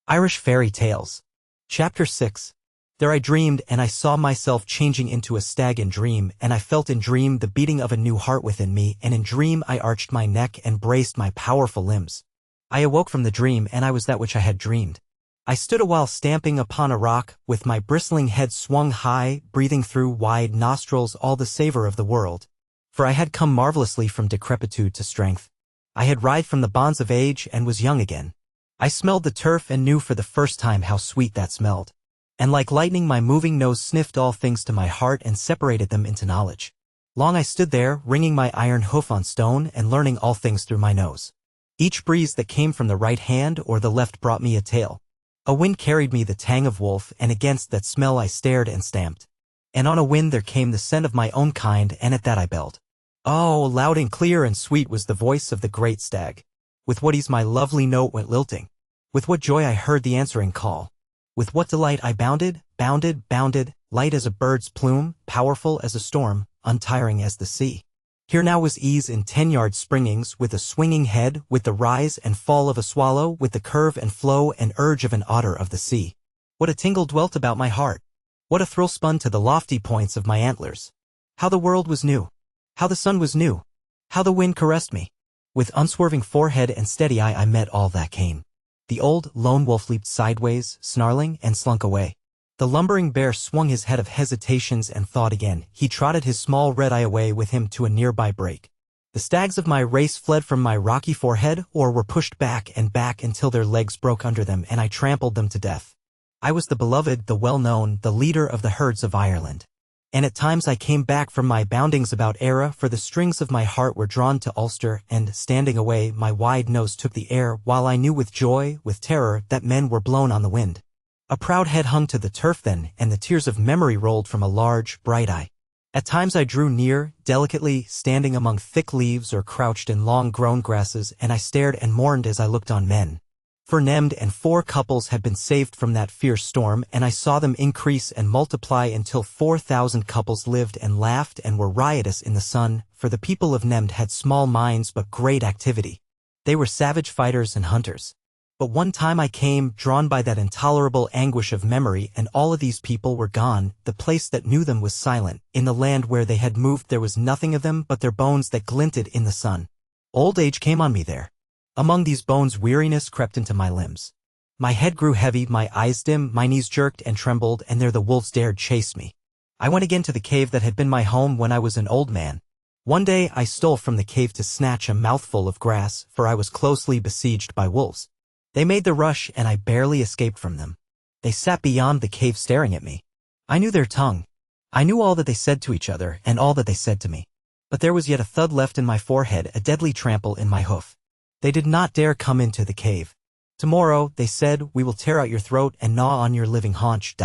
Irish Fairy Tales. Chapter 6. There I dreamed, and I saw myself changing into a stag in dream, and I felt in dream the beating of a new heart within me, and in dream I arched my neck and braced my powerful limbs. I awoke from the dream, and I was that which I had dreamed. I stood a while stamping upon a rock, with my bristling head swung high, breathing through wide nostrils all the savor of the world. For I had come marvelously from decrepitude to strength. I had writhed from the bonds of age and was young again. I smelled the turf and knew for the first time how sweet that smelled. And like lightning my moving nose sniffed all things to my heart and separated them into knowledge. Long I stood there, ringing my iron hoof on stone and learning all things through my nose. Each breeze that came from the right hand or the left brought me a tale. A wind carried me the tang of wolf, and against that smell I stared and stamped. And on a wind there came the scent of my own kind, and at that I belled. Oh, loud and clear and sweet was the voice of the great stag. With what ease my lovely note went lilting. With what joy I heard the answering call. With what delight I bounded, bounded, bounded, light as a bird's plume, powerful as a storm, untiring as the sea. Here now was ease in 10-yard springings, with a swinging head, with the rise and fall of a swallow, with the curve and flow and urge of an otter of the sea. What a tingle dwelt about my heart! What a thrill spun to the lofty points of my antlers! How the world was new! How the sun was new! How the wind caressed me! With unswerving forehead and steady eye I met all that came. The old lone wolf leaped sideways, snarling, and slunk away. The lumbering bear swung his head of hesitations and thought again. He trotted his small red eye away with him to a nearby brake. The stags of my race fled from my rocky forehead or were pushed back and back until their legs broke under them and I trampled them to death. I was the beloved, the well-known, the leader of the herds of Ireland. And at times I came back from my boundings about Era, for the strings of my heart were drawn to Ulster, and, standing away, my wide nose took the air, while I knew with joy, with terror, that men were blown on the wind. A proud head hung to the turf then, and the tears of memory rolled from a large, bright eye. At times I drew near, delicately, standing among thick leaves or crouched in long-grown grasses, and I stared and mourned as I looked on men. For Nemd and 4 couples had been saved from that fierce storm, and I saw them increase and multiply until 4,000 couples lived and laughed and were riotous in the sun, for the people of Nemd had small minds but great activity. They were savage fighters and hunters. But one time I came, drawn by that intolerable anguish of memory, and all of these people were gone. The place that knew them was silent. In the land where they had moved there was nothing of them but their bones that glinted in the sun. Old age came on me there. Among these bones weariness crept into my limbs. My head grew heavy, my eyes dim, my knees jerked and trembled, and there the wolves dared chase me. I went again to the cave that had been my home when I was an old man. One day I stole from the cave to snatch a mouthful of grass, for I was closely besieged by wolves. They made the rush, and I barely escaped from them. They sat beyond the cave staring at me. I knew their tongue. I knew all that they said to each other, and all that they said to me. But there was yet a thud left in my forehead, a deadly trample in my hoof. They did not dare come into the cave. Tomorrow, they said, we will tear out your throat and gnaw on your living haunch.